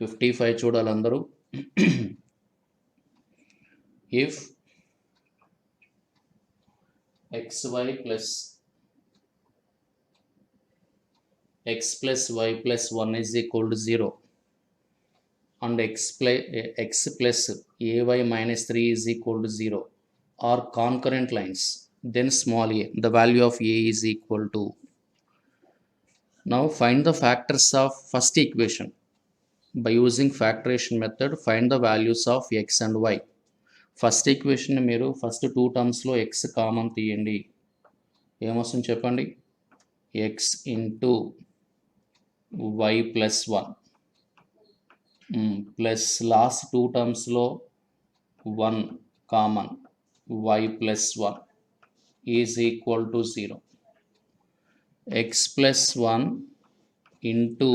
55 చూడాలి అందరూ. If xy plus x plus y plus 1 is equal to 0 and x plus ay minus 3 is equal to 0 are concurrent lines, then small a, the value of a is equal to. Now find the factors of first equation. By using factorization method, find the values of x and y. First equation మీరు first 2 టర్మ్స్లో X common తీయండి. ఏమొస్తుంది చెప్పండి? X into y plus 1 plus last 2 టర్మ్స్లో 1 common, y plus 1 is equal to 0. X plus 1 into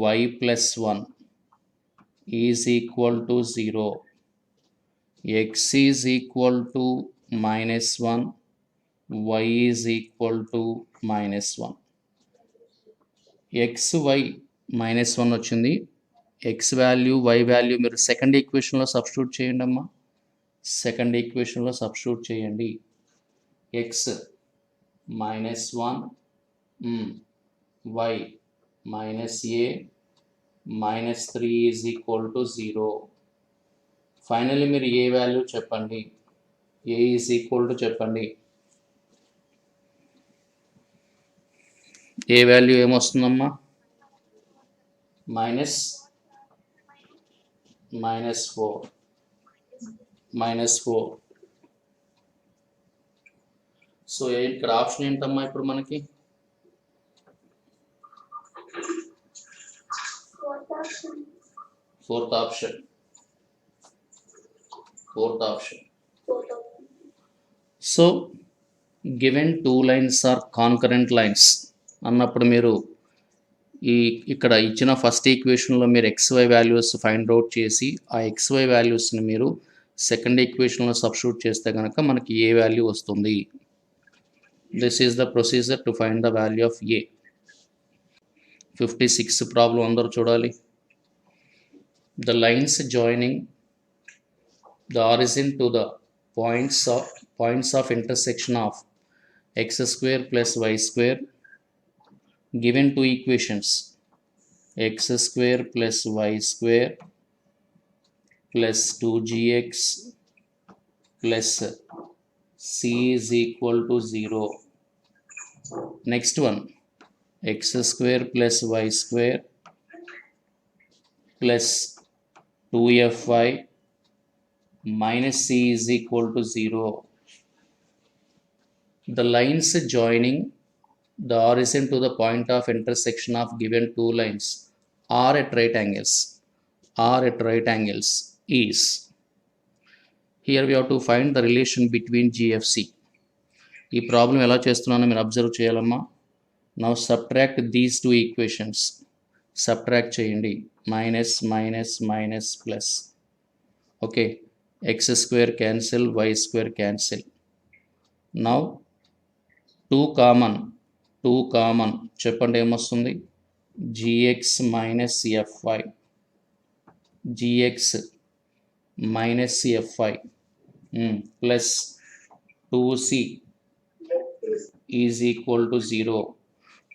y plus 1 is equal to 0. x is equal to minus 1, y is equal to minus 1. x, y minus 1 వచ్చింది. x value, y value మీరు second ఈక్వేషన్లో substitute చేయండి అమ్మా. Second ఈక్వేషన్లో substitute చేయండి. x minus 1, y minus a minus 3 is equal to 0. Finally మీరు a value చెప్పండి? ఏ is equal to చెప్పండి. A value ఏమొస్తుందమ్మా? Minus 4. So ఇక్కడ ఆప్షన్ ఏంటమ్మా ఇప్పుడు మనకి? Fourth option. So given 2 lines are concurrent lines అన్నప్పుడు మీరు ఇక్కడ ఇచ్చిన ఫస్ట్ ఈక్వేషన్లో మీరు XY వాల్యూస్ ఫైండ్ అవుట్ చేసి ఆ XY వాల్యూస్ని మీరు సెకండ్ ఈక్వేషన్లో సబ్స్టిట్యూట్ చేస్తే కనుక మనకి ఏ వాల్యూ వస్తుంది. This is the procedure to find the value of A. 56 problem అందరూ చూడాలి. The lines joining the origin to the points of intersection of x square plus y square, given two equations x square plus y square plus 2gx plus c is equal to 0. Next one, x square plus y square plus 2fy minus c is equal to 0. The lines joining the origin to the point of intersection of given 2 lines are at right angles is. Here we have to find the relation between GFC. ఈ problem ఎలా చేస్తున్నానో మీరు observe చేయాలమ్మా. Now subtract these 2 equations. Subtract చేయండి. Minus minus minus plus. Okay, x square cancel, y square cancel. Now 2 common చెప్పండి ఏమొస్తుంది? gx minus fy plus 2c is equal to 0.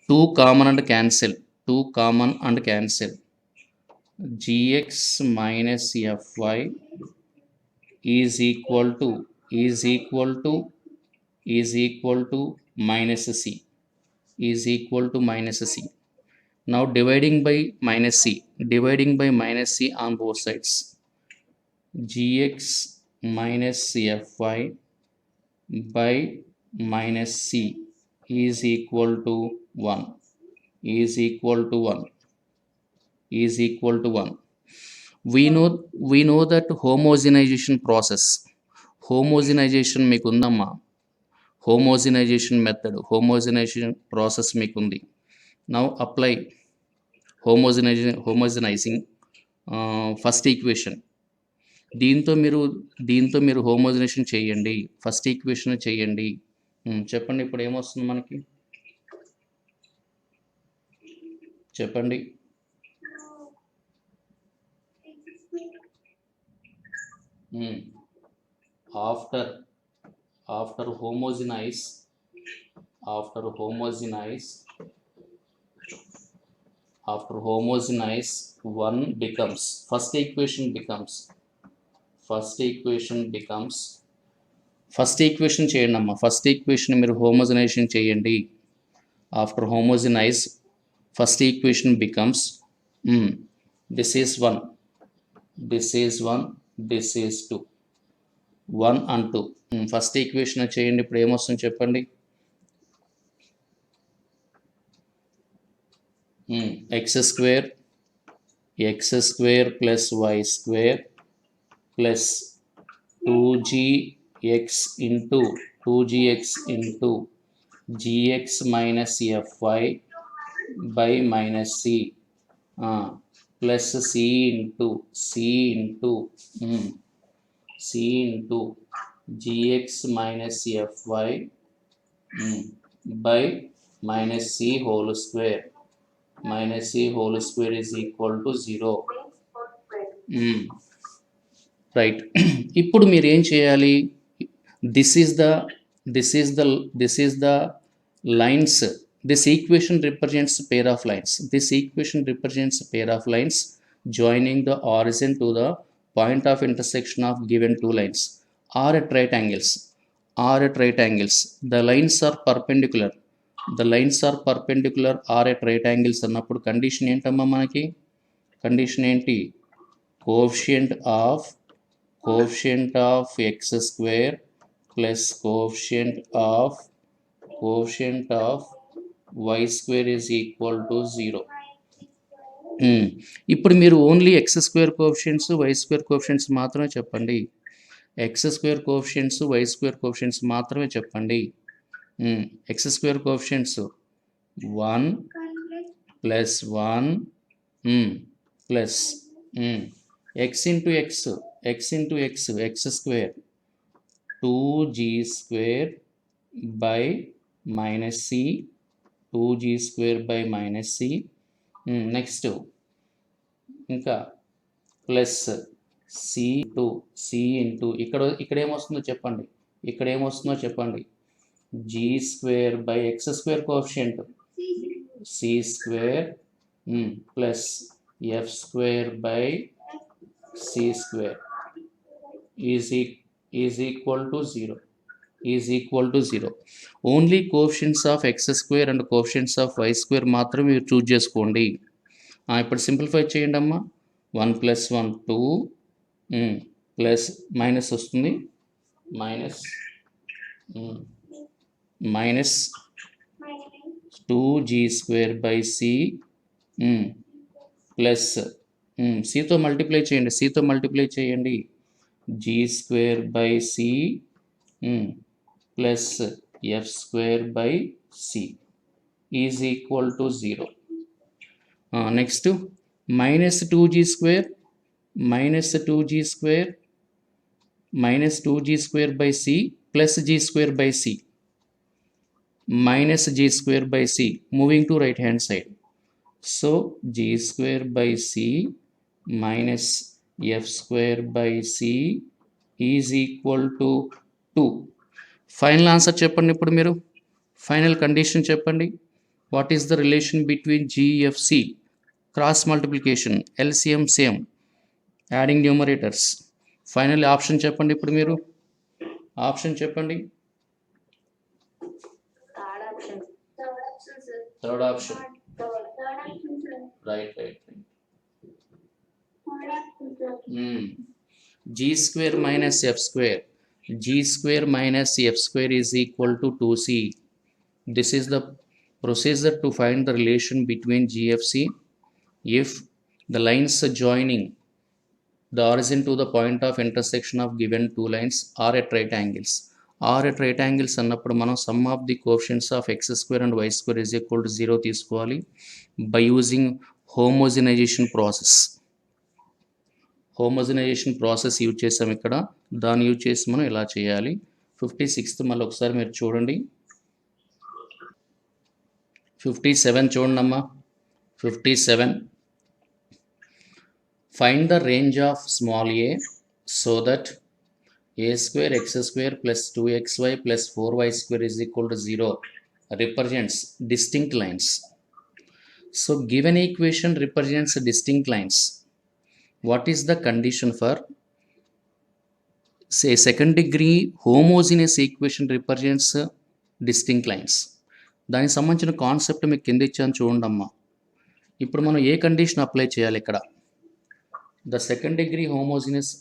2 common and cancel. gx minus fy is equal to minus c. Now dividing by minus c on both sides. gx minus fy by minus c is equal to 1. We know that homogenization process. Homogenization మీకు ఉందమ్మా. homogenization method, homogenization process మీకు ఉంది. Now apply homogenizing first equation. దీంతో మీరు homogenization చేయండి. First equation చేయండి. చెప్పండి ఇప్పుడు ఏమొస్తుంది మనకి? చెప్పండి. after after homogenize after homogenize one becomes first equation చేయండి అమ్మా. ఫస్ట్ ఈక్వేషన్ మీరు హోమోజనైజేషన్ చేయండి. After homogenise first equation becomes this is 1, this is 1, this is 2, 1 and 2. First equation చేయండి. ఇప్పుడు ఏమొస్తుంది చెప్పండి. x square plus y square plus 2gx into gx minus fy by minus c plus c into gx minus fy by minus c whole square is equal to 0. Right. ఇప్పుడు మీరు ఏం చేయాలి? This is the lines. This equation represents pair of lines joining the origin to the point of intersection of given two lines are at right angles. The lines are perpendicular are at right angles అన్నప్పుడు condition ఏంటమ్మా మనకి? Condition ఏంటి? Coefficient of x square plus coefficient of y square is equal to 0. ఇప్పుడు మీరు only x square coefficients y square coefficients మాత్రమే చెప్పండి. x square coefficients y square coefficients మాత్రమే చెప్పండి. x square coefficients 1 plus 1 plus x into x square 2g square by minus c 2g square by minus c. Next ఇంకా plus c into ఇక్కడ ఏమొస్తుందో చెప్పండి. G square by x square coefficient c square plus F square by c square is equal to 0. Only coefficients of X square and coefficients of why square మాత్రం మీరు choose చేసుకోండి. ఇప్పుడు simplify చేయండి అమ్మా. 1 + 1 2 plus minus వస్తుంది minus 2g square by C plus సితో multiply చేయండి G square by C plus F square by C is equal to 0. Next minus 2g square by c plus g square by c minus g square by c moving to right hand side. So g square by c minus f square by c is equal to 2. Final answer చెప్పండి. ఇప్పుడు మీరు final condition చెప్పండి. What is the relation between GFC? Cross multiplication, LCM same, adding numerators. Final option చెప్పండి. ఇప్పుడు మీరు option చెప్పండి. Third option right. G square minus f square is equal to 2c. This is the procedure to find the relation between GFC if the lines joining the origin to the point of intersection of given two lines are at right angles. అన్నప్పుడు మనం sum of the coefficients of x square and y square is equal to 0 తీసుకోవాలి by using homogenization process use చేసాం ఇక్కడ. దాన్ని use చేసి మనం ఇలా చేయాలి. 56th మళ్ళీ ఒకసారి మీరు చూడండి. 57 చూడండి అమ్మా. 57 find the range of small a so that a square x square plus 2xy plus 4y square is equal to 0 represents distinct lines. So given equation represents distinct lines. What is the condition for say second degree homogeneous equation represents distinct lines? దానికి సంబంధించిన concept మీకు కింద ఇచ్చాను చూడండి అమ్మా. ఇప్పుడు మనం ఏ condition apply చేయాలి ఇక్కడ? The second degree homogeneous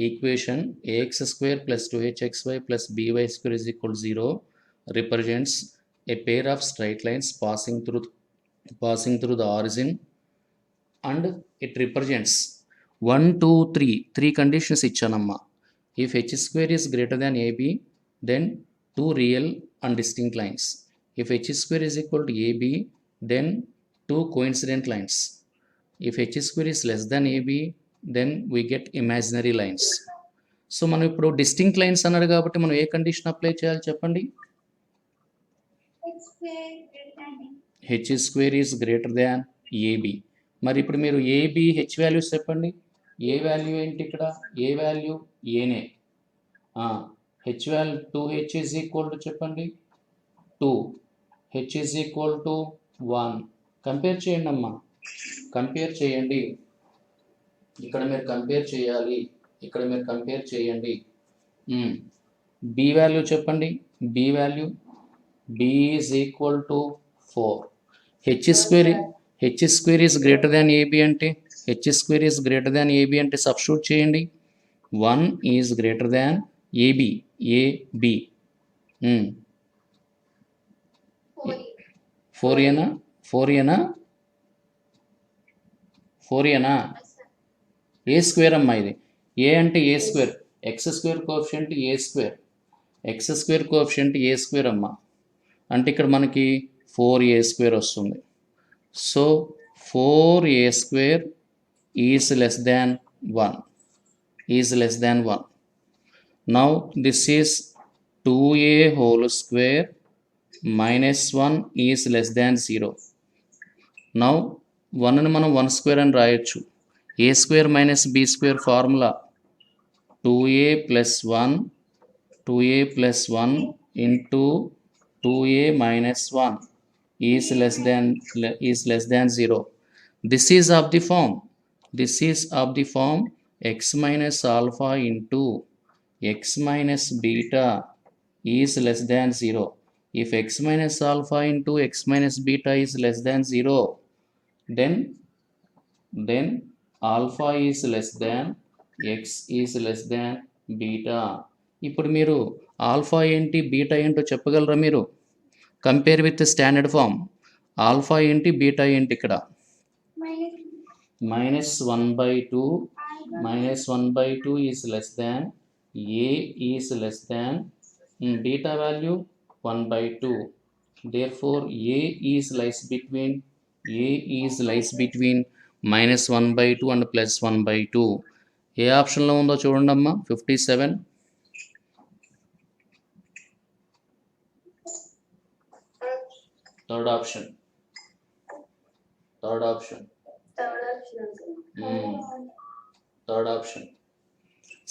equation ax square plus 2hxy plus by square is equal to 0 represents a pair of straight lines passing through the origin, and it represents 1 2 3 conditions ఇచ్చానమ్మా. If h square is greater than ab, then two real and distinct lines. If h square is equal to ab, then two coincident lines. If h square is less than ab, then we get imaginary lines. So మనం ఇప్పుడు distinct lines అన్నారు కాబట్టి మనం ఏ condition apply చేయాలి చెప్పండి? H square is greater than a b. మరి ఇప్పుడు మీరు ఏబి హెచ్ వాల్యూస్ చెప్పండి. ఏ వాల్యూ ఏంటి ఇక్కడ? ఏ వాల్యూ ఏనే. H value 2h is equal to చెప్పండి 2, H is equal to 1. Compare చేయండి అమ్మా, కంపేర్ చేయండి. ఇక్కడ మీరు కంపేర్ చేయాలి, ఇక్కడ మీరు కంపేర్ చేయండి. బి వాల్యూ చెప్పండి. B value B is equal to 4. H square is greater than AB అంటే H square is greater than AB అంటే సబ్స్టిట్యూట్ చేయండి. 1 is greater than AB. AB 4 ఏనా? 4 ఏనా? 4 ఏనా? ఏ స్క్వేర్ అమ్మా ఇది. ఏ అంటే ఏ స్క్వేర్, ఎక్స్ స్క్వేర్ కోఎఫిషియంట్ ఏ స్క్వేర్, ఎక్స్ స్క్వేర్ కోఎఫిషియంట్ ఏ square అమ్మా. అంటే ఇక్కడ మనకి 4a స్క్వేర్ వస్తుంది. So 4a square is less than 1, is less than 1. Now this is 2a whole square minus 1 is less than 0. Now 1ని మనం 1 square అని రాయొచ్చు. a square minus b square formula 2a plus 1 into 2a minus 1 is less than 0. This is of the form x minus alpha into x minus beta is less than 0. If x minus alpha into x minus beta is less than 0, then alpha is less than x is less than beta. ఇప్పుడు మీరు alpha ఏంటి beta ఏంటో చెప్పగలరా మీరు? Compare with standard form. Alpha ఏంటి beta ఏంటి ఇక్కడ? -1/2 is less than a is less than beta value 1/2. therefore a is lies between -1/2 and +1/2. ఏ ఆప్షన్లో ఉందో చూడండి అమ్మా. 57. Third option.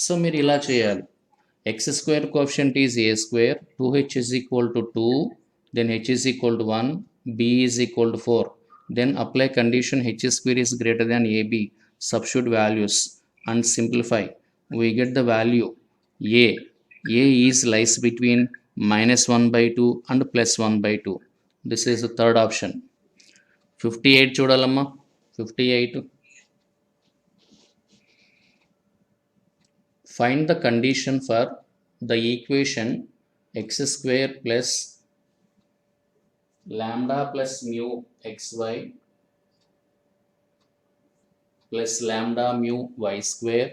సో మీరు ఇలా చేయాలి. X square coefficient is a square, 2h is equal to 2, then h is equal to 1, b is equal to 4. Then apply condition h square is greater than ab, substitute values and simplify. We get the value a is lies between -1/2 and +1/2. This is the third option. 58 చూడాలమ్మా. 58. Find the condition for the equation x square plus lambda plus mu xy plus lambda mu y square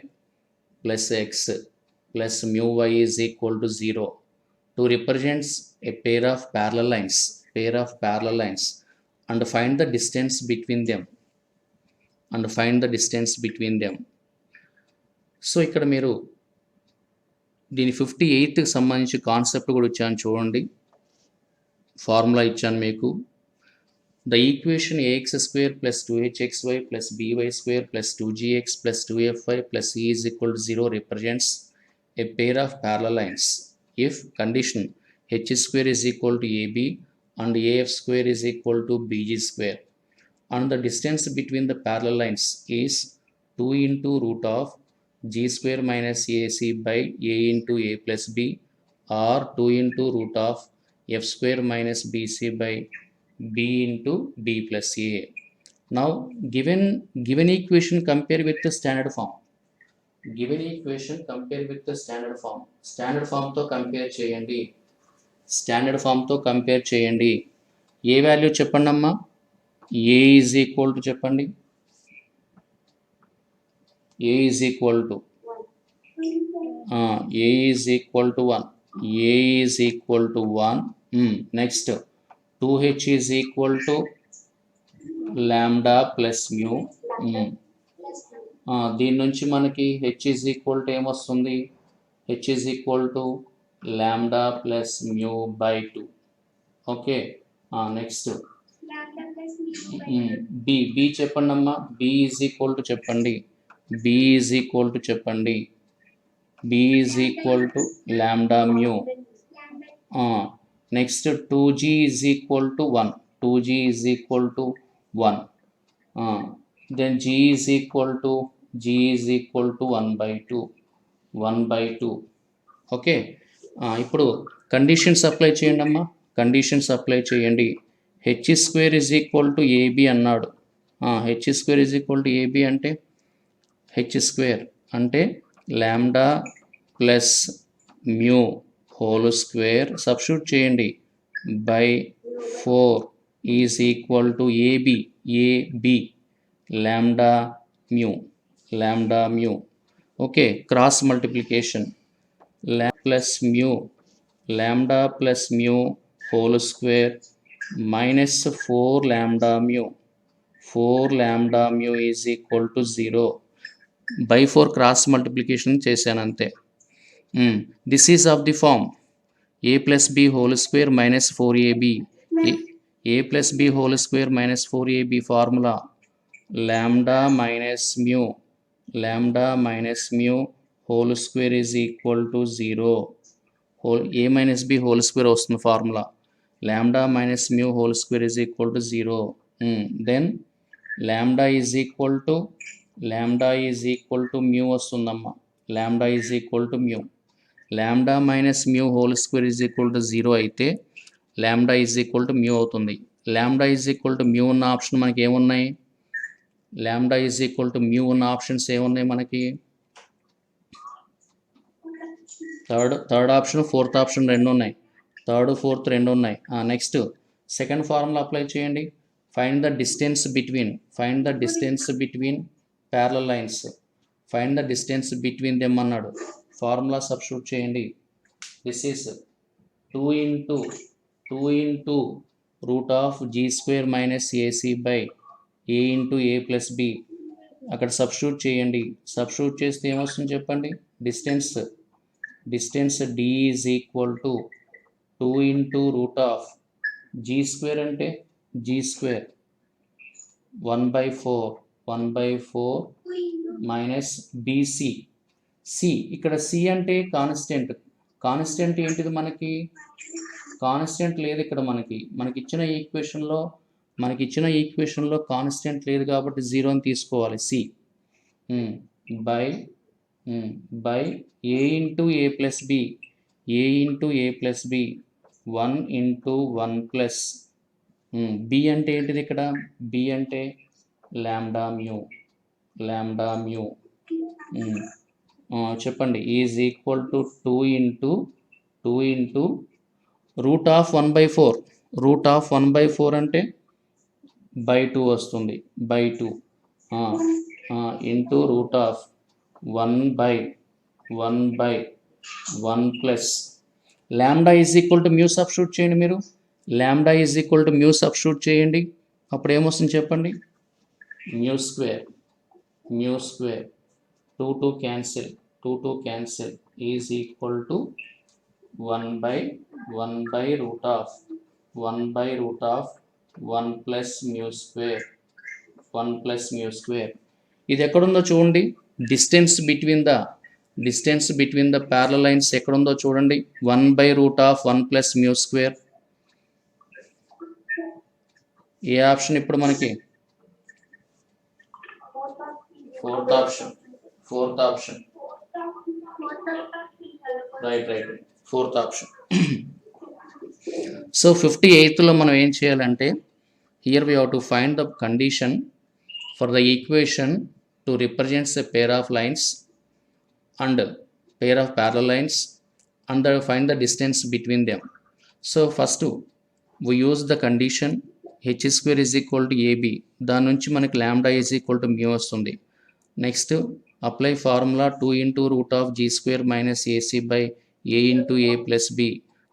plus x plus mu y is equal to 0 to represents a pair of parallel lines and find the distance between them. So ఇక్కడ మీరు దీని 58కి సంబంధించి concept కూడా ఇచ్చాను చూడండి. Formula ఇచ్చాను మీకు. The equation ax square plus 2hxy plus by square plus 2gx plus 2fy plus e is equal to 0 represents a pair of parallel lines if condition h square is equal to ab and af square is equal to bg square, and the distance between the parallel lines is 2 into root of g square minus ac by a into a plus b, or 2 into root of f square minus bc by b into b plus a. Now given equation compare with the standard form. Given equation compare with the standard form. Standard ఫామ్తో compare చేయండి. Standard ఫామ్తో compare చేయండి. A value చెప్పండి అమ్మా? ఏ is equal to చెప్పండి. ఏ is equal to A is equal to 1. A is equal to 1. Next 2h is equal to lambda plus mu. దీని నుంచి మనకి హెచ్ ఈజ్ ఈక్వల్ టు ఏమొస్తుంది? H is equal to lambda plus mu by 2. Okay, next B చెప్పండి అమ్మా. B is equal to చెప్పండి. B is equal to చెప్పండి. B is equal to lambda mu. Next 2g is equal to 1. 2g is equal to 1. then g is equal to 1 by 2. 1 by 2. Okay, ఇప్పుడు conditions apply చేయండి అమ్మా. Conditions apply చేయండి. H square is equal to AB అన్నాడు. H square is equal to AB అంటే H square అంటే lambda plus mu whole square substitute చేయండి by 4 is equal to AB lambda mu. Okay, cross multiplication. Lambda plus mu whole square minus 4 lambda mu. 4 lambda mu is equal to 0. By 4 cross multiplication చేశాను అంతే. This is of the form a plus b whole square minus 4ab. a plus b whole square minus 4ab formula lambda minus mu whole square is equal to 0. a minus b whole square వస్తుంది formula. lambda minus mu whole square is equal to 0. then lambda is equal to mu వస్తుందమ్మా. lambda is equal to mu. lambda minus mu whole square is equal to 0 అయితే lambda is equal to mu అవుతుంది. lambda is equal to mu ఉన్న option మనకి ఏమున్నాయి? Lambda is equal to mu ఉన్న options ఏమున్నాయి మనకి? Third option, fourth option రెండు ఉన్నాయి. థర్డ్, ఫోర్త్ రెండు ఉన్నాయి. నెక్స్ట్ సెకండ్ ఫార్ములా అప్లై చేయండి. Find the distance between parallel lines. Find the distance between them అన్నాడు. ఫార్ములా సబ్స్టిట్యూట్ చేయండి. This is 2 into root of G square minus AC by a into a plus b. అక్కడ substitute చేయండి. Substitute చేస్తే ఏమొస్తుంది చెప్పండి? Distance d is equal to 2 into root of G square అంటే G square 1 by 4 minus BC. ఇక్కడ C అంటే constant ఏంటిది మనకి? కాన్స్టెంట్ లేదు ఇక్కడ మనకి ఇచ్చిన ఈక్వేషన్లో కాన్స్టెంట్ లేదు కాబట్టి 0 అని తీసుకోవాలి. C by a into a plus b. 1 into 1 plus b అంటే ఏంటిది ఇక్కడ? బి అంటే లాంబ్డా మ్యూ. చెప్పండి. Is equal to 2 into root of 1 by 4. Root of 1 by 4 అంటే బై 2 వస్తుంది. By 2 into root of 1 by 1 plus lambda is equal to mu substitute చేయండి. మీరు lambda is equal to mu substitute చేయండి. అప్పుడు ఏమొస్తుంది చెప్పండి? Mu square 2 cancel is equal to 1 by root of 1 plus mu square. ఇది ఎక్కడుందో చూడండి. Distance between the distance between the parallel lines ఎక్కడుందో చూడండి. 1/√1 + μ². ఏ ఆప్షన్ ఇప్పుడు మనకి? Fourth option. Right. Fourth option. So 58లో మనం ఏం చేయాలంటే, here we have to find the condition for the equation to represents a pair of lines and pair of parallel lines and find the distance between them. So first we use the condition h² = ab. దాని నుంచి మనకి λ = μ వస్తుంది. Next apply formula 2 × (g²-ac/a × a + b).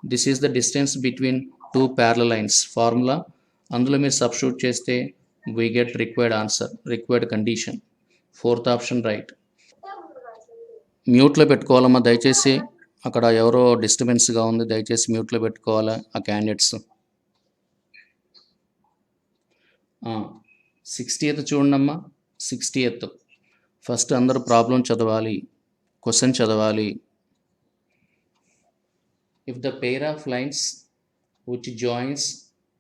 This is the distance between two parallel lines. Formula అందులో మీరు substitute చేస్తే we get required answer, required condition. Fourth option right. మ్యూట్లో పెట్టుకోవాలమ్మా దయచేసి. అక్కడ ఎవరో డిస్టర్బెన్స్గా ఉంది, దయచేసి మ్యూట్లో పెట్టుకోవాలా ఆ క్యాండిడేట్స్. 60th చూడండమ్మా. 60th ఫస్ట్ అందరూ ప్రాబ్లం చదవాలి, క్వశ్చన్ చదవాలి. If the pair of lines which joins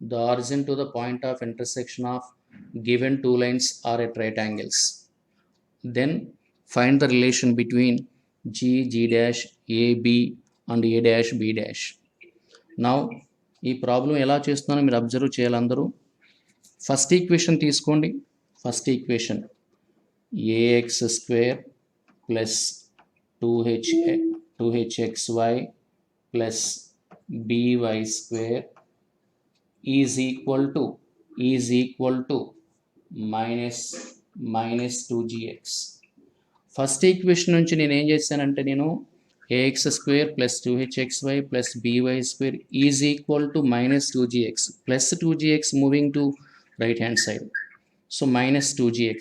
the origin to the point of intersection of given two lines are at right angles, then find the relation between g' ab and a' b'. Now ఈ problem ఎలా చేస్తున్నానో మీరు observe చేయాలి అందరూ. First equation తీసుకోండి. First equation ax² + 2hxy + by² is equal to -2gx. First equation నుంచి నేను ఏం చేశానంటే, నేను ax² + 2hxy + by² is equal to -2gx. +2gx moving to right hand side. So -2gx.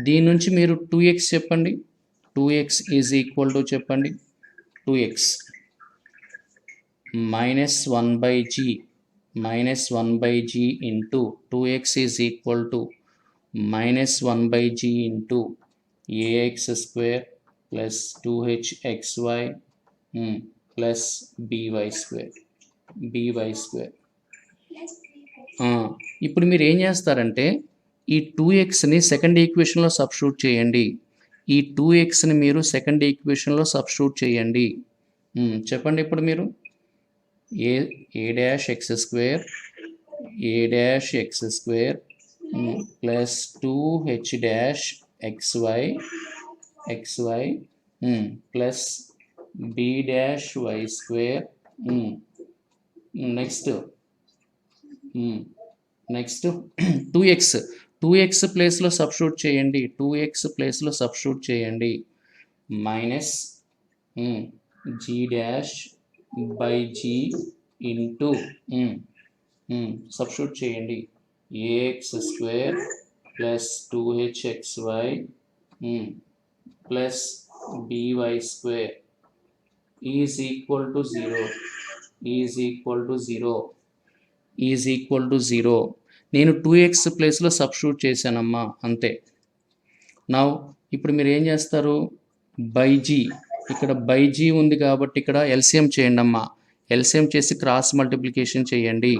దీని నుంచి మీరు 2x చెప్పండి. 2x ఈజ్ ఈక్వల్ టు చెప్పండి 2x -1/g into 2x is equal to -1/g into ax² + 2hxy + by². ఇప్పుడు మీరు ఏం చేస్తారంటే, ఈ 2xని సెకండ్ ఈక్వేషన్లో సబ్స్టిట్యూట్ చేయండి. ఈ 2xని మీరు సెకండ్ ఈక్వేషన్లో సబ్స్టిట్యూట్ చేయండి. చెప్పండి ఇప్పుడు మీరు. a'(x²) + 2h'xy + b'(y²). Next 2x ప్లేస్లో సబ్స్టిట్యూట్ చేయండి. -g'/g ఇంటూ సబ్స్టిట్యూట్ చేయండి ax² + 2hxy + by² is equal to 0. నేను 2x ప్లేస్లో సబ్స్టిట్యూట్ చేశానమ్మా, అంతే. నా ఇప్పుడు మీరు ఏం చేస్తారు, బై-g, ఇక్కడ బై-g ఉంది కాబట్టి ఇక్కడ ఎల్సిఎం చేయండి అమ్మా. ఎల్సిఎం చేసి క్రాస్ మల్టిప్లికేషన్ చేయండి.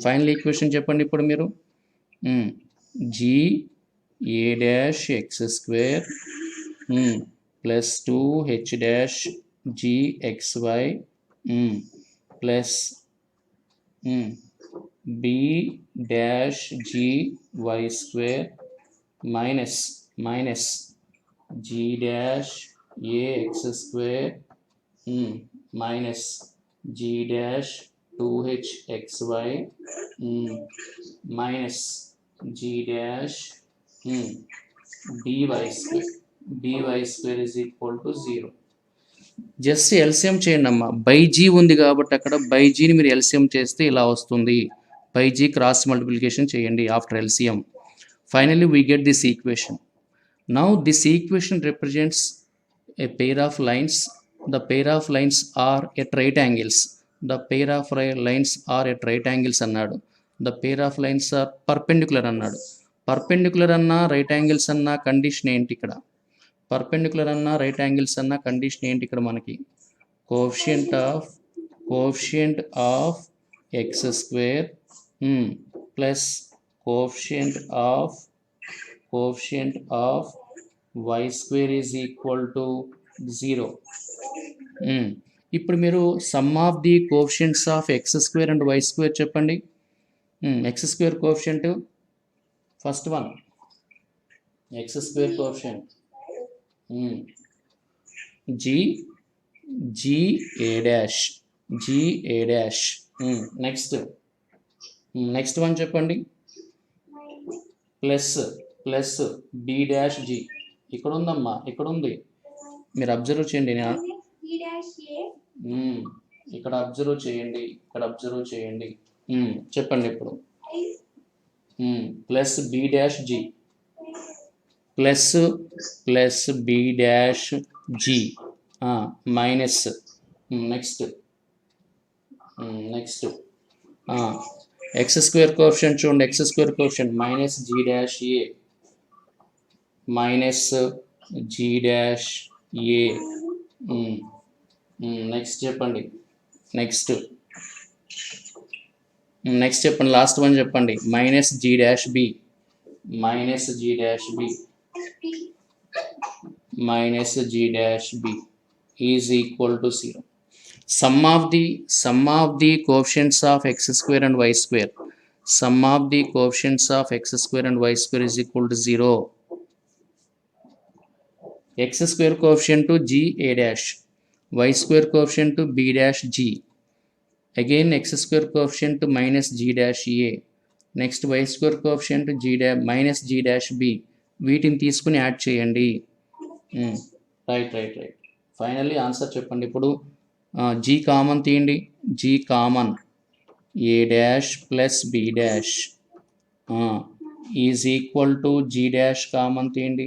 ఫైనల్ ఈక్వేషన్ చెప్పండి ఇప్పుడు మీరు. g(a'(x²) + 2h'gxy + b'(gy²) -g'(a)x²-g'2hxy -g'(by²) is equal to 0. Just LCM చేయండి అమ్మా. బై-g ఉంది కాబట్టి అక్కడ బై-gని మీరు ఎల్సిఎం చేస్తే ఇలా వస్తుంది. బై-g క్రాస్ మల్టిప్లికేషన్ చేయండి after LCM. Finally we get this equation. Now this equation represents a pair of lines. The pair of lines are at right angles. The pair of lines are at right angles అన్నాడు. The pair of lines are perpendicular అన్నాడు. Perpendicular అన్నా right angles అన్నా condition ఏంటి ఇక్కడ? Perpendicular అన్నా right angles అన్నా condition ఏంటి ఇక్కడ మనకి? Coefficient of X square plus coefficient of why square is equal to 0. ఇప్పుడు మీరు sum of the coefficients of X square and Y square చెప్పండి. X square coefficient, first one X square coefficient GA dash. Next one చెప్పండి. Plus B dash G. ఇక్కడ ఉందమ్మా, ఇక్కడ ఉంది, మీరు observe చేయండి. ఇక్కడ అబ్జర్వ్ చేయండి. చెప్పండి ఇప్పుడు. Plus B dash G plus B dash G minus next X square coefficient చూడండి. X square coefficient minus G dash A next చెప్పండి. నెక్స్ట్ చెప్పండి, లాస్ట్ వన్ చెప్పండి. Minus G dash B is equal to 0. Sum of the coefficients of x square and y square. Sum of the coefficients of x square and y square is equal to 0. X square coefficient to GA dash, y square coefficient to B dash G. Again x square coefficient to minus G dash A. Next y square coefficient to minus G dash B. వీటిని తీసుకుని add చేయండి. Right. Finally answer చెప్పండి. ఇప్పుడు G common తీయండి. G common A dash plus B dash is equal to G dash common తీయండి.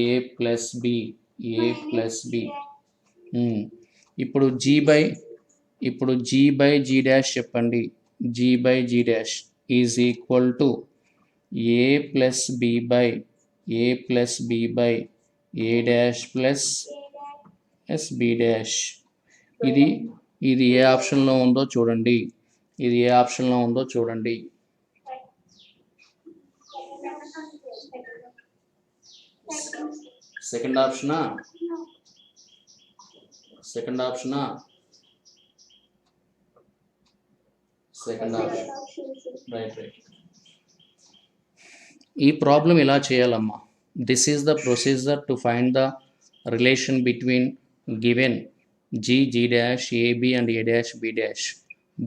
A plus B. ఇప్పుడు G by G dash చెప్పండి. G by G dash is equal to A plus B by A dash plus B dash. ఇది ఏ ఆప్షన్లో ఉందో చూడండి. Second ఆప్షనా? Right. ఈ problem ఇలా చేయాలమ్మా. This is the procedure to find the relation between given G dash AB and A dash B dash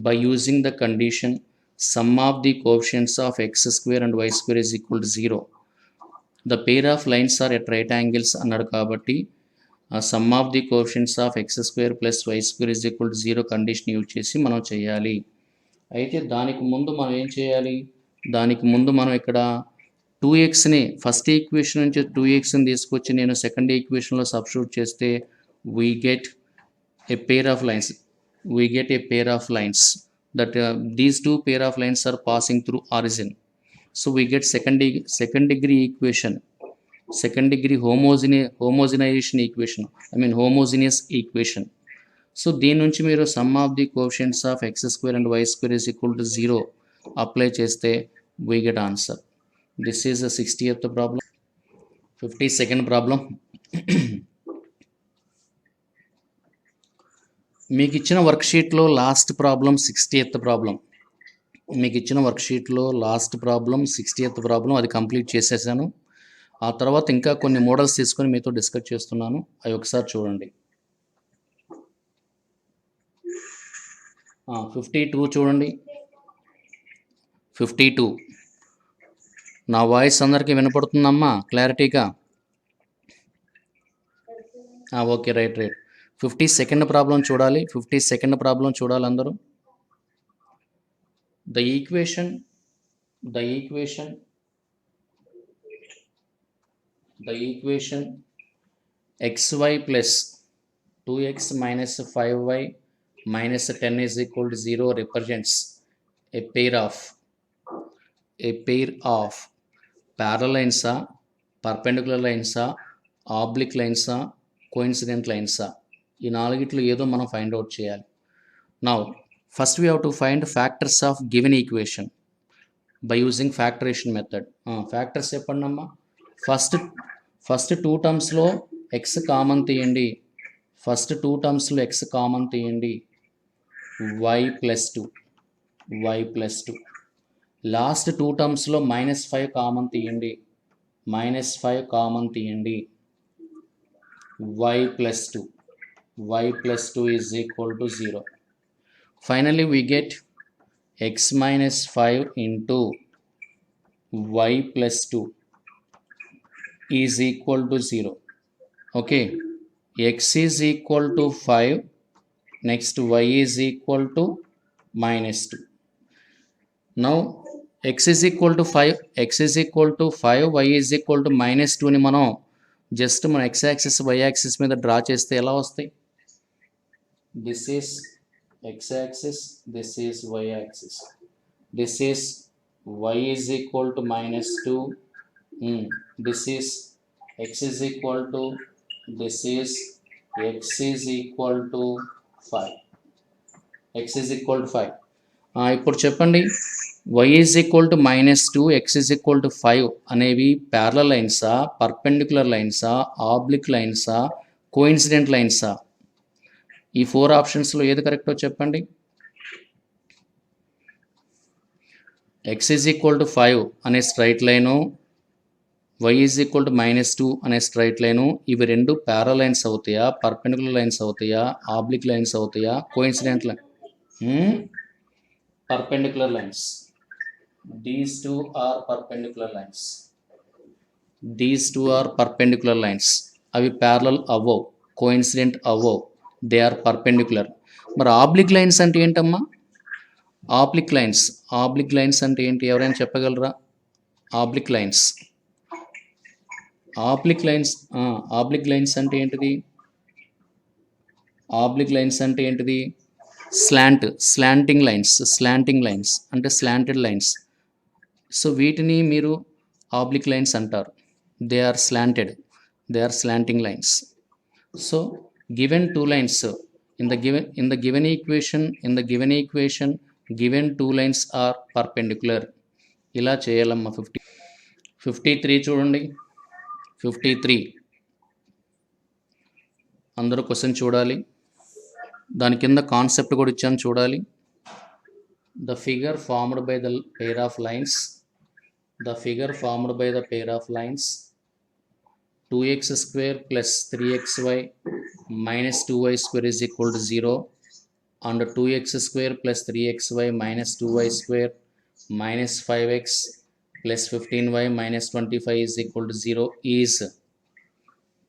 by using the condition sum of the coefficients of x square and y square is equal to 0. The pair of lines are at right angles అన్నాడు కాబట్టి sum of the coefficients of x square plus y square is equal to 0 condition use చేసి మనం చేయాలి. అయితే దానికి ముందు మనం ఏం చేయాలి? మనం ఇక్కడ 2xని ఫస్ట్ ఈక్వేషన్ నుంచి 2xని తీసుకొచ్చి నేను సెకండ్ ఈక్వేషన్లో సబ్స్టిట్యూట్ చేస్తే we get a pair of lines that these two pair of lines are passing through origin. So we get second degree equation, homogeneous equation. So దీని నుంచి మీరు sum of the coefficients of x square and y square is equal to 0 apply చేస్తే we get answer. This is the 60th problem. 52nd problem. మీకు ఇచ్చిన వర్క్షీట్లో last problem 60th problem. అది complete చేసేసాను. ఆ తర్వాత ఇంకా కొన్ని మోడల్స్ తీసుకొని మీతో డిస్కస్ చేస్తున్నాను. అవి ఒకసారి చూడండి. 52 చూడండి. 52 నా వాయిస్ అందరికీ వినపడుతుందమ్మా క్లారిటీగా? Okay, right. 52nd ప్రాబ్లం చూడాలి. 52nd ప్రాబ్లం చూడాలి అందరూ. The equation xy plus 2x minus 5y minus 10 is equal to 0 represents a pair of parallel లైన్సా, పర్పెండిక్యులర్ లైన్సా, ఆబ్లిక్ లైన్సా, కోఇన్సిడెంట్ లైన్సా, ఈ నాలుగిట్లో ఏదో మనం ఫైండ్ అవుట్ చేయాలి. Now first we have to find factors of given equation by using factorisation method. Factors చెప్పండి అమ్మా. ఫస్ట్ టూ టర్మ్స్లో ఎక్స్ కామన్ తీయండి. ఫస్ట్ టూ టర్మ్స్లో ఎక్స్ కామన్ తీయండి. y+2 లాస్ట్ టూ టర్మ్స్లో -5 కామన్ తీయండి. -5 కామన్ తీయండి. y+2 is equal to 0. Finally we get x minus 5 into y+2 is equal to 0. Okay, x is equal to 5, next y is equal to -2. Now x is equal to 5, y is equal to -2 ని మనం just మన x axis y axis మీద draw చేస్తే ఎలా వస్తాయి? This is x axis, this is y axis, this is y is equal to -2, this is x is equal to, this is x is equal to 5. ఇప్పుడు చెప్పండి, y is equal to -2, x is equal to 5 అనేవి parallel లైన్సా, perpendicular లైన్సా, oblique లైన్సా, coincident లైన్సా? ఈ 4 ఆప్షన్స్లో ఏది కరెక్టో చెప్పండి. x is equal to 5 అనే straight line, y is equal to -2 అనే స్ట్రైట్ లైను, ఇవి రెండు ప్యారలల్ లైన్స్ అవుతాయా, పర్పెండిక్యులర్ లైన్స్ అవుతాయా, ఆబ్లిక్ లైన్స్ అవుతాయా, coincident line? perpendicular lines. These two are perpendicular lines. అవి ప్యారలల్ అవ్వవు, కోఇన్సిడెంట్ అవ్వవు, దే ఆర్ పర్పెండిక్యులర్. మరి ఆబ్లిక్ లైన్స్ అంటే ఏంటమ్మా? ఆబ్లిక్ లైన్స్ అంటే ఏంటి, ఎవరైనా చెప్పగలరా? ఆబ్లిక్ లైన్స్ అంటే ఏంటిది? స్లాంటింగ్ లైన్స్ అంటే స్లాంటెడ్ లైన్స్. సో వీటిని మీరు ఆబ్లిక్ లైన్స్ అంటారు. They are slanting lines. So given two lines in the given equation given two lines are perpendicular. ఇలా చేయాలమ్మా. 53 చూడండి. 53 అందరూ క్వశ్చన్ చూడాలి, దాని కింద కాన్సెప్ట్ కూడా ఇచ్చాను చూడాలి. The figure formed by the pair of lines, 2x square plus 3xy minus 2y square is equal to 0, and 2x square plus 3xy minus 2y square minus 5x plus 15y minus 25 is equal to 0 is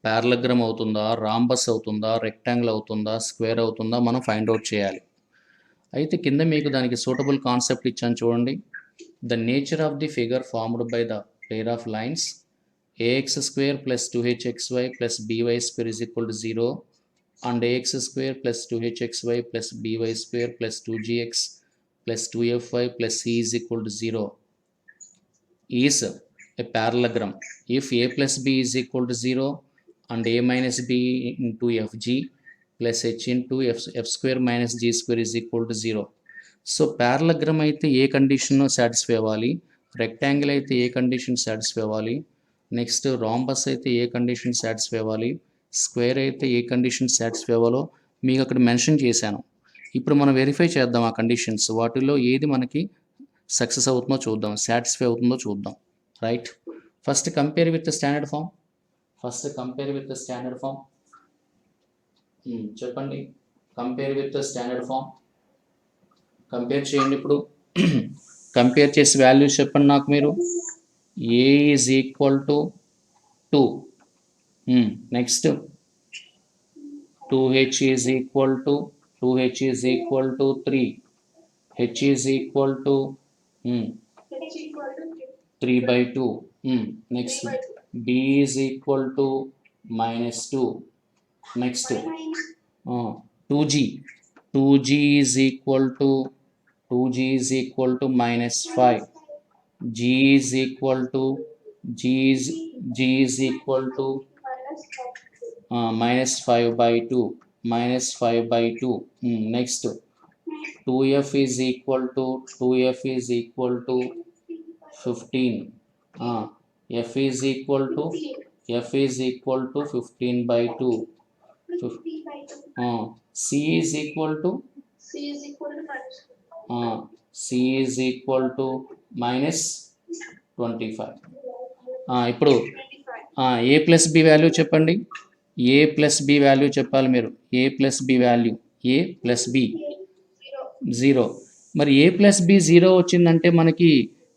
parallelogram అవుతుందా, rhombus అవుతుందా, rectangle అవుతుందా, square అవుతుందా, మనం find out చేయాలి. అయితే కింద మీకు దానికి సూటబుల్ కాన్సెప్ట్ ఇచ్చాను చూడండి. The nature of the figure formed by the pair of lines ax square plus 2hxy plus by square is equal to 0, and ax square plus 2hxy plus by square plus 2gx plus 2fy plus c is equal to 0 is a parallelogram if a plus b is equal to 0 and a minus b into fg plus h into f square minus g square is equal to 0. So parallelogram అయితే ఏ condition satisfy అవ్వాలి, rectangle అయితే ఏ condition satisfy అవ్వాలి, next rhombus అయితే ఏ condition satisfy అవ్వాలి, square అయితే ఏ condition satisfy అవ్వాలో మీకు అక్కడ మెన్షన్ చేశాను. ఇప్పుడు మనం వెరిఫై చేద్దాం ఆ కండిషన్స్, వాటిలో ఏది మనకి సక్సెస్ అవుతుందో చూద్దాం, సాటిస్ఫై అవుతుందో చూద్దాం. Right, first compare with standard form. చెప్పండి, compare with standard form. Compare చేయండి. ఇప్పుడు కంపేర్ చేసి వాల్యూస్ చెప్పండి నాకు మీరు. a is equal to 2, next 2h is equal to 3, h is equal to 3/2, next b is equal to -2, next 2g is equal to -5, g is equal to g is equal to minus 5 by 2, minus 5 by 2. Next 2f is equal to 15. F is equal to 15 by 2. C is equal to minus 25. ఇప్పుడు ఏ plus B value చెప్పండి. A plus B value చెప్పాలి మీరు. ఏ plus B value, ఏ plus B 0. మరి ఏ plus B 0 వచ్చిందంటే మనకి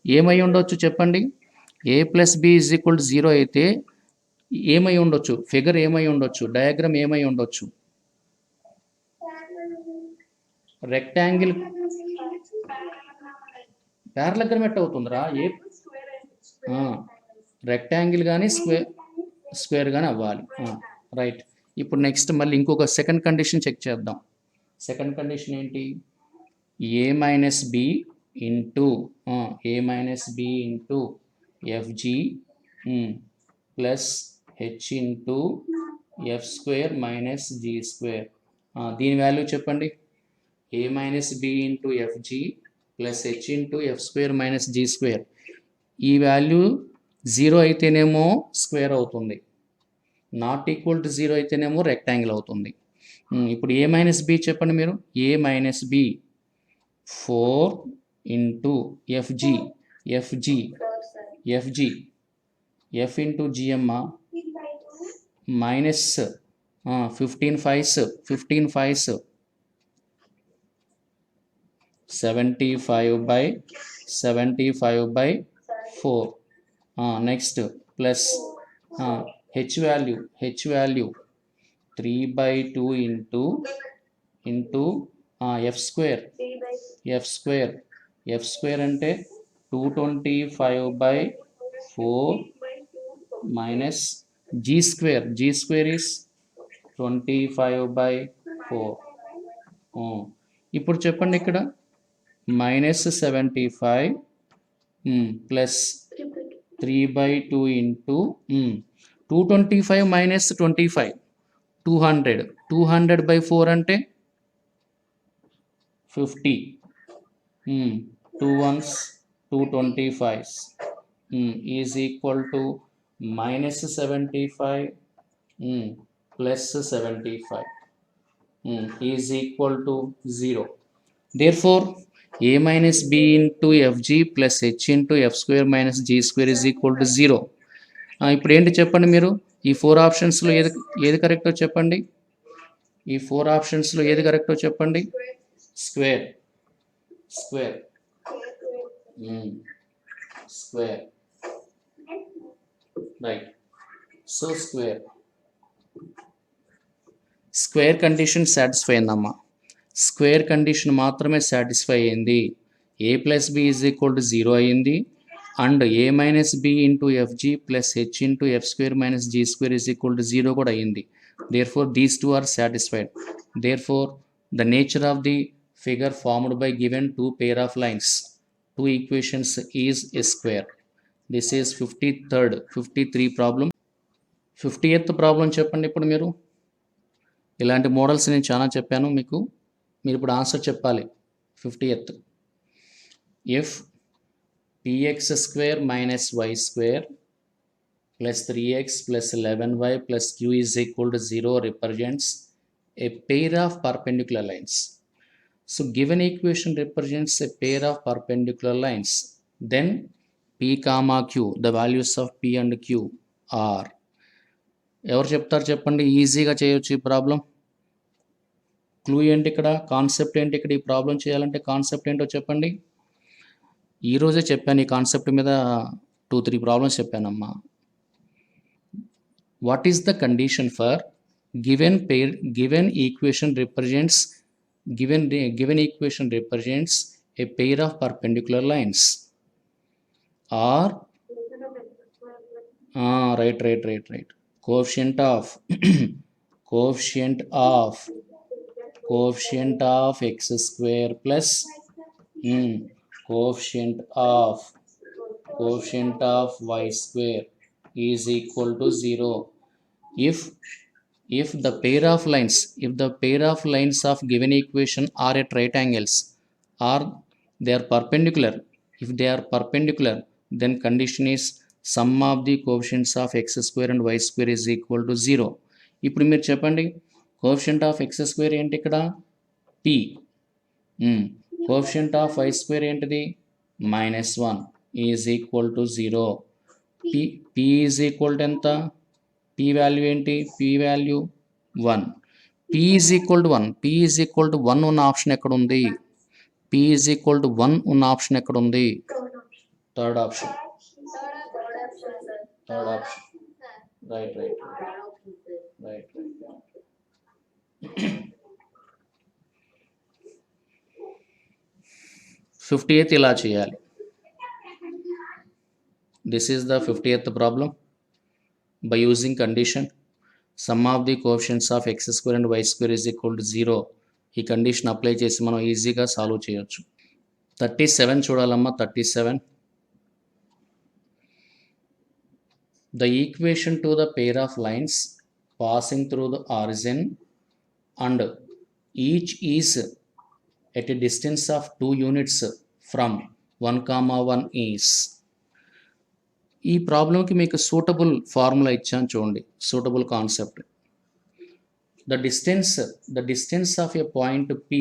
ఏమై ఉండొచ్చు చెప్పండి. A plus B is equal to 0 అయితే ఏమై ఉండొచ్చు, ఫిగర్ ఏమై ఉండొచ్చు, డయాగ్రామ్ ఏమై ఉండొచ్చు. రెక్టాంగిల్ ప్యారలగ్రామ్ ఎట్ అవుతుందిరా. ఏ రెక్టాంగిల్ కానీ స్క్వేర్ కానీ అవ్వాలి. రైట్. ఇప్పుడు నెక్స్ట్ మళ్ళీ ఇంకొక సెకండ్ కండిషన్ చెక్ చేద్దాం. సెకండ్ కండిషన్ ఏంటి? A minus B into FG plus H into F square minus G square. దీని వాల్యూ చెప్పండి. A minus B into FG plus H into F square minus G square. ఈ value 0 అయితేనేమో square అవుతుంది, not equal to 0 అయితేనేమో rectangle అవుతుంది. ఇప్పుడు ఏ minus B చెప్పండి మీరు. A minus B 4 into F G F into జిఎమ్మ minus 15 5s 75 by 4. Next plus H value 3 by 2 into F square అంటే 225 by 4 minus G square is 25 by 4. ఇప్పుడు చెప్పండి ఇక్కడ minus 75 plus 3 by 2 into 225 minus 25 200 by 4 అంటే 50. 2 ones 225s is equal to minus 75 plus 75 is equal to 0. Therefore, a minus b into fg plus h into f square minus g square is equal to 0. ఇప్పుడు ఏంటి చెప్పండి మీరు. ఈ 4 ఆప్షన్స్లో ఏది కరెక్టో చెప్పండి. ఈ 4 ఆప్షన్స్లో ఏది కరెక్టో చెప్పండి. Square right. So square condition satisfy అయిందమ్మా. స్క్వేర్ కండిషన్ మాత్రమే సాటిస్ఫై అయింది. A plus B is equal to 0 అయ్యింది and A minus B into FG plus H into F square minus G square is equal to 0 కూడా అయ్యింది. Therefore these two are satisfied. Therefore the nature of the figure formed by given 2 pair of lines, 2 equations is a square. This is 53 problem. 50th problem చెప్పండి. ఇప్పుడు మీరు ఇలాంటి models నేను చాలా చెప్పాను మీకు. మీరు ఇప్పుడు ఆన్సర్ చెప్పాలి. 50th. If px square minus y square plus 3x plus 11y plus q is equal to 0 represents a pair of perpendicular lines. So given equation represents a pair of perpendicular lines. Then p comma q, the values of p and q are. ఎవరు చెప్తారు చెప్పండి. ఈజీగా చేయొచ్చు ఈ problem. Clue ఏంటి ఇక్కడ, concept ఏంటి ఇక్కడ? ఈ ప్రాబ్లం చేయాలంటే కాన్సెప్ట్ ఏంటో చెప్పండి. ఈరోజే చెప్పాను ఈ కాన్సెప్ట్ మీద 2-3 ప్రాబ్లమ్స్ చెప్పానమ్మా. What is the condition for given equation represents a pair of perpendicular lines or right coefficient of x square plus coefficient of coefficient of y square is equal to 0 if the pair of lines of given equation are at right angles or they are perpendicular. If they are perpendicular, then condition is sum of the coefficients of x square and y square is equal to 0. ఇప్పుడు మీరు చెప్పండి, coefficient of X square ఏంటి ఇక్కడ? p. Coefficient of y square ఏంటిది? -1 is equal to 0. p is equal to ఎంత? p value ఏంటి? p value 1. p is equal to 1. p is equal to 1 ఉన్న option ఎక్కడ ఉంది? p ఈజ్ ఈక్వల్ టు 1 ఉన్న option ఎక్కడ ఉంది? Third option. రైట్. 58th ఇలా చేయాలి. This is the 58th problem. By using condition sum of the coefficients of x square and y square is equal to 0, ఈ condition apply చేసి మనం ఈజీగా solve చేయొచ్చు. 37 చూడాలమ్మా. 37, the equation to the pair of lines passing through the origin and each is at a distance of 2 units from 1, 1 is. ఈ ప్రాబ్లంకి మీకు suitable formula ఇచ్చాను చూడండి, suitable concept. The distance of A point p,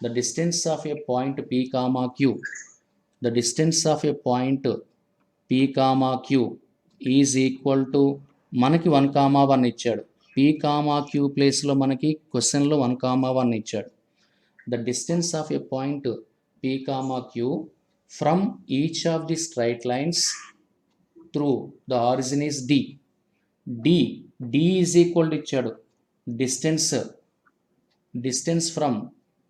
the distance of A point p, q, the distance of A point p, q is equal to, మనకి 1, 1 ఇచ్చాడు. p, q ప్లేస్లో మనకి క్వశ్చన్లో 1, 1 ఇచ్చాడు. The distance of A point p, q from each of the straight lines through the origin is d. is equal to ఇచ్చాడు. distance from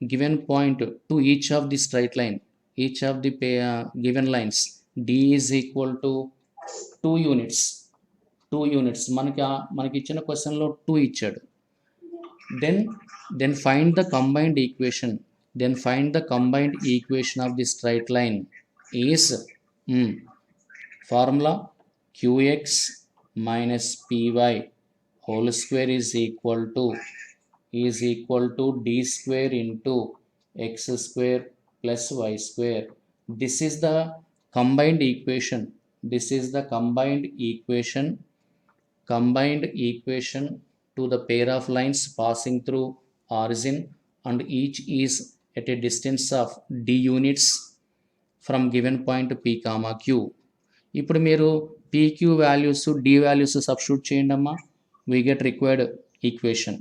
given point to each of the straight line, each of the given lines, d is equal to 2 units. మనకి ఇచ్చిన క్వశ్చన్లో 2 ఇచ్చాడు. then find the combined equation of the straight line is formula qx minus py whole square is equal to d square into x square plus y square. This is the combined equation. Combined equation to the pair of lines passing through origin and each is at a distance of d units from given point p, q. ఇప్పుడు మీరు pq values d values substitute చేయండి అమ్మా. We get required equation.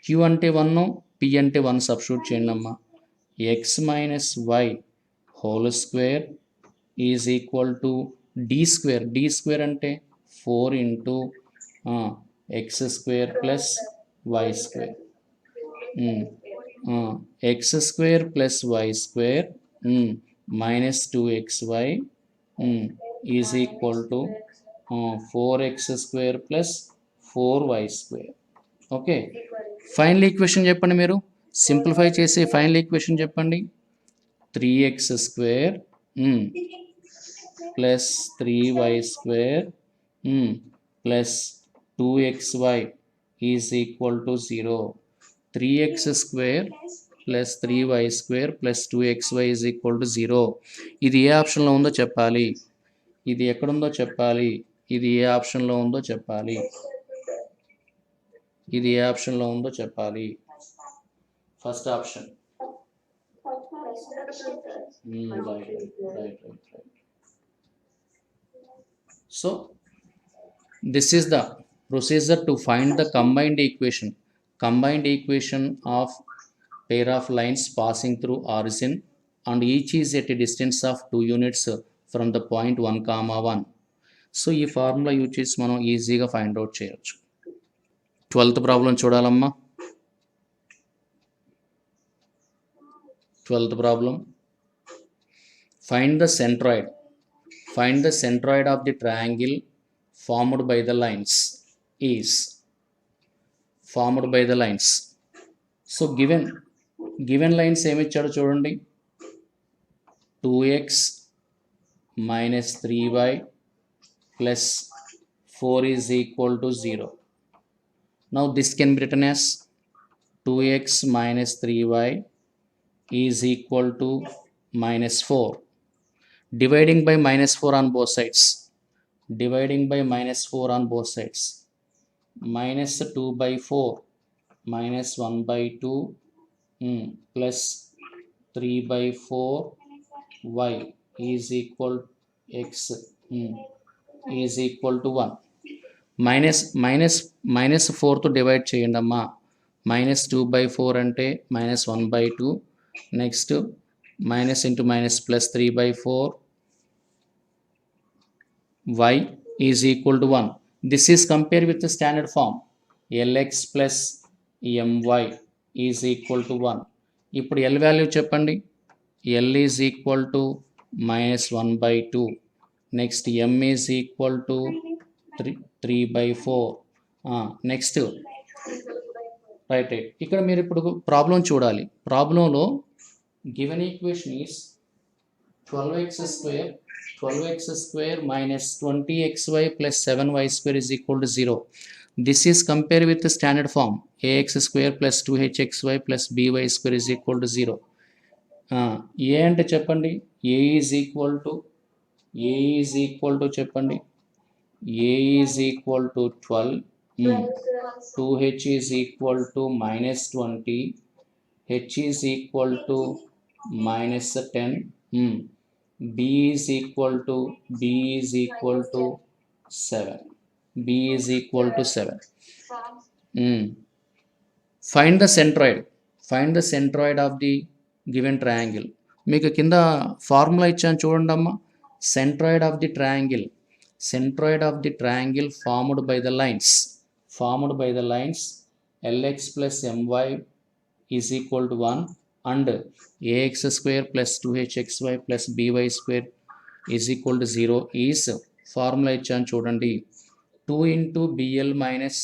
q అంటే 1, p అంటే 1 substitute చేయండి అమ్మా. x minus y whole square is equal to d square అంటే 4 into x square plus y square. x square plus y square minus 2xy is equal to 4x square plus 4y square. Okay, final equation చెప్పండి. మీరు simplify చేసి final equation చెప్పండి. 3x square plus 3y square plus 2xy is equal to 0. 3x square plus 3y square plus 2xy is equal to 0. ఇది ఏ ఆప్షన్లో ఉందో చెప్పాలి. ఇది ఎక్కడుందో చెప్పాలి. ఇది ఏ ఆప్షన్లో ఉందో చెప్పాలి. First option. Right. So this is the procedure to find the combined equation of pair of lines passing through origin and each is at a distance of 2 units from the point 1, 1. So ఈ formula use చేసి మనం ఈజీగా find out చేయొచ్చు. 12th problem చూడాలమ్మా. 12th problem. Find the centroid of the triangle formed by the lines is so given lines ఏమిచ్చాడో చూడండి. 2x minus 3y plus 4 is equal to 0. Now this can be written as 2x minus 3y is equal to minus 4. Dividing by minus 4 on both sides. Dividing by minus 4 on both sides. Minus 2 by 4 minus 1 by 2 plus 3 by 4 y is equal x is equal to 1. Minus 4తో divide చేయండి అమ్మా. Minus 2 by 4 అంటే minus 1 by 2. Next minus into minus plus 3 by 4 y is equal to 1. This is compared with the standard form. Lx plus my is equal to 1. ఇప్పుడు L value చెప్పండి. L is equal to minus 1 by 2. Next m is equal to 3 by 4. Next right. ఇక్కడ మీరు ఇప్పుడు problem చూడాలి. ప్రాబ్లంలో given equation is 12x square minus 20xy plus 7y square is equal to 0. This is compared with the standard form. ax square plus 2hxy plus by square is equal to 0. ఏ అంటే చెప్పండి. ఏ is equal to చెప్పండి. a is equal to 12. 2h is equal to minus 20. h is equal to minus 10. b is equal to 7. b is equal to 7. Find the centroid of the given triangle. మీకు కింద formula ఇచ్చాను చూడండి అమ్మా. centroid of the triangle formed by the lines lx plus my is equal to 1 and ax square plus 2hxy plus by square is equal to 0 is formula ఇచ్చాను చూడండి. 2 into bl minus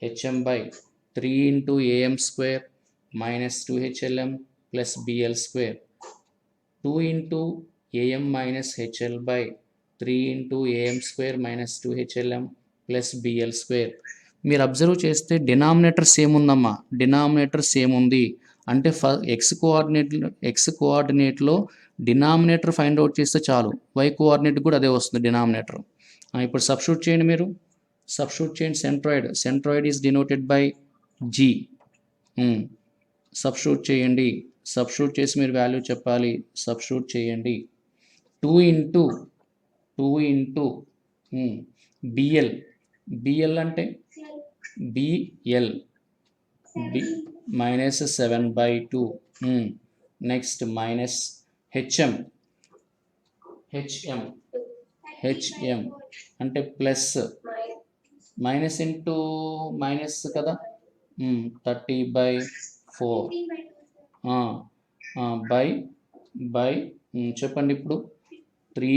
hm by 3 into am square minus 2hlm plus bl square. 2 into am minus hl by 3 into am square minus 2hlm plus bl square. మీరు observe చేస్తే denominator same ఉందమ్మా. Denominator same ఉంది అంటే X కోఆర్డినేట్లో denominator find out చేస్తే చాలు. Why coordinate కూడా అదే వస్తుంది డినామినేటర్. ఇప్పుడు సబ్స్టిట్యూట్ చేయండి. మీరు సబ్స్టిట్యూట్ చేయండి. Centroid is denoted by g. Substitute చేయండి. సబ్స్టిట్యూట్ చేసి మీరు వాల్యూ చెప్పాలి. సబ్స్టిట్యూట్ చేయండి. 2 into bl అంటే bl minus 7 by 2. Next minus hm అంటే ప్లస్ మైనస్ ఇంటూ మైనస్ కదా. 30 by 4 బై చెప్పండి ఇప్పుడు 3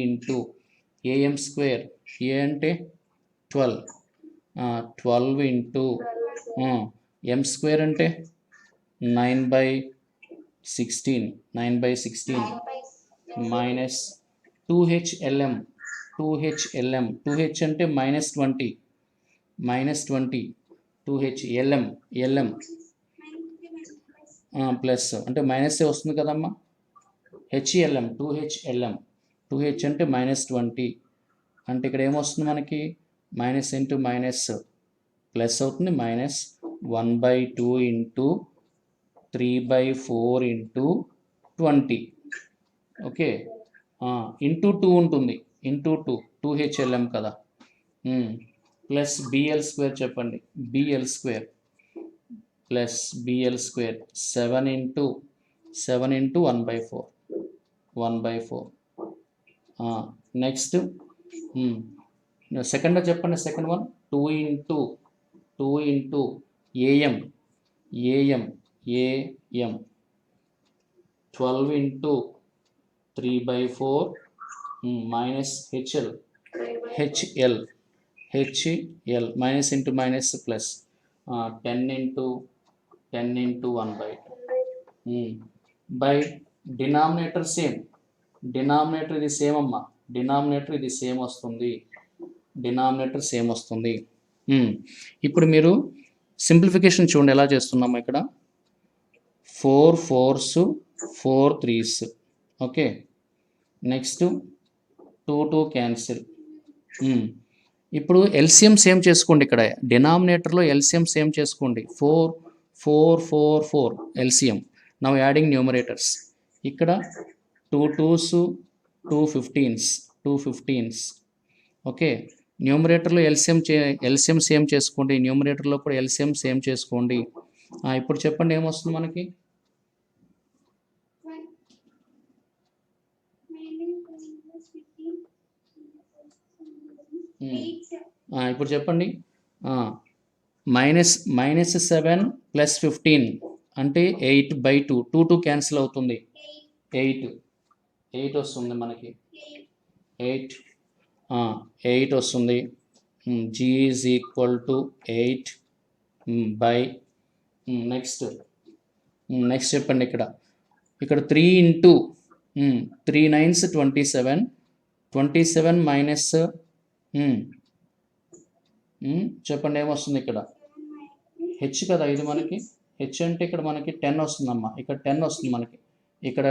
into am square. a అంటే 12 into m square అంటే 9 by 16 minus 2hlm 2h అంటే minus 20 2hlm ప్లస్ అంటే మైనస్ వస్తుంది కదమ్మా. హెచ్ఎల్ఎం 2h అంటే minus 20 అంటే ఇక్కడ ఏమొస్తుంది మనకి మైనస్ ఇంటూ మైనస్ ప్లస్ అవుతుంది. minus 1 by 2 into 3 by 4 into 20. Okay. Into 2 ఉంటుంది. ఇంటూ 2hlm కదా. ప్లస్ bl స్క్వేర్ చెప్పండి. bl square plus bl square 7 into 1 by 4. Next second చెప్పండి. Second one 2 into am 12 into 3 by 4 minus hl minus into minus plus 10 into 1 by 2 by denominator same, denominator ఇది same అమ్మా, denominator ఇది same వస్తుంది, denominator same వస్తుంది. ఇప్పుడు మీరు simplification చూడండి ఎలా చేస్తున్నాము ఇక్కడ. 4 4s 4 3s, okay. Next 2 2 cancel. ఇప్పుడు ఎల్సిఎం సేమ్ చేసుకోండి, ఇక్కడ డినామినేటర్లో ఎల్సిఎం సేమ్ చేసుకోండి. 4 4 4 4 ఎల్సిఎం. Now adding numerators. ఇక్కడ 2 2s 2 15s 2 15s, ఓకే. న్యూమరేటర్లో ఎల్సిఎం సేమ్ చేసుకోండి, న్యూమరేటర్లో కూడా ఎల్సిఎం సేమ్ చేసుకోండి. ఇప్పుడు చెప్పండి ఏమొస్తుంది మనకి. ఇప్పుడు చెప్పండి. -7 + 15 అంటే 8/2. 2 2 క్యాన్సిల్ అవుతుంది. 8 వస్తుంది మనకి. 8 వస్తుంది. G is equal to 8 by next చెప్పండి. ఇక్కడ 3 into 3 9s 27. 27 మైనస్ చెప్పండి ఏమొస్తుంది ఇక్కడ. హెచ్ కదా ఇది మనకి. హెచ్ అంటే ఇక్కడ మనకి 10 వస్తుందమ్మా, ఇక్కడ 10 వస్తుంది మనకి. ఇక్కడ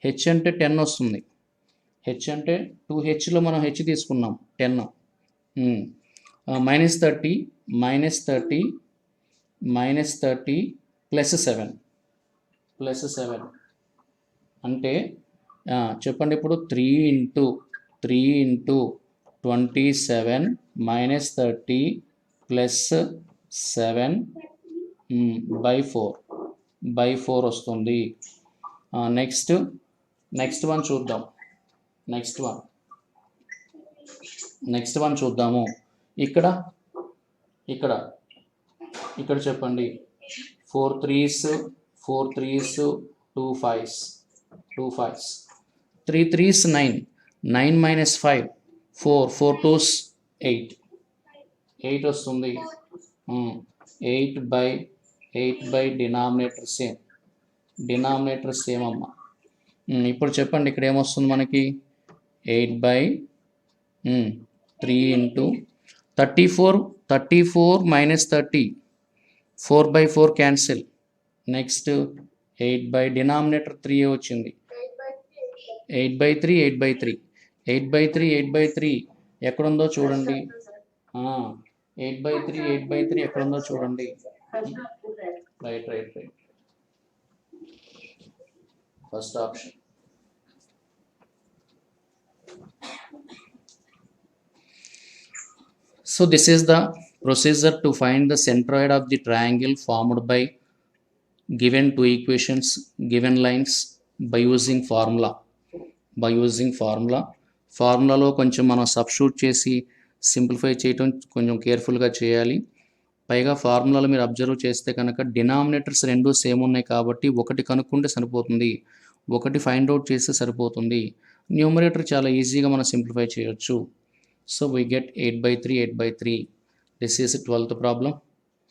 హెచ్ అంటే 10 వస్తుంది. హెచ్ అంటే 2hలో మనం హెచ్ తీసుకున్నాం 10. -30 + 7 అంటే చెప్పండి ఇప్పుడు 3 into 27 -30 + 7 by 4 వస్తుంది. నెక్స్ట్ వన్ చూద్దాం. నెక్స్ట్ వన్ చూద్దాము. ఇక్కడ చెప్పండి. 4 3s 2 5s 3 3s 9 9 - 5 4 4 2s 8 వస్తుంది. 8 by డినామినేటర్ సేమ్ అమ్మ. ఇప్పుడు చెప్పండి ఇక్కడ ఏమొస్తుంది మనకి. 8/3 into 34 -30 4/4 క్యాన్సిల్. నెక్స్ట్ 8 డినామినేటర్ 3 వచ్చింది. 8/3 ఎక్కడుందో చూడండి. 8/3 ఎక్కడుందో చూడండి. Right. First option. So this is the procedure to find the centroid of the triangle formed by given two equations, given lines, by using formula. ఫార్ములాలో కొంచెం మనం సబ్స్టిట్యూట్ చేసి సింప్లిఫై చేయటం కొంచెం కేర్ఫుల్గా చేయాలి. పైగా ఫార్ములాలో మీరు అబ్జర్వ్ చేస్తే కనుక డినామినేటర్స్ రెండు సేమ్ ఉన్నాయి కాబట్టి ఒకటి కనుక్కుంటే సరిపోతుంది, ఒకటి ఫైండ్ అవుట్ చేస్తే సరిపోతుంది. న్యూమరేటర్ చాలా ఈజీగా మనం సింప్లిఫై చేయొచ్చు. So we get 8/3. This is 12th problem.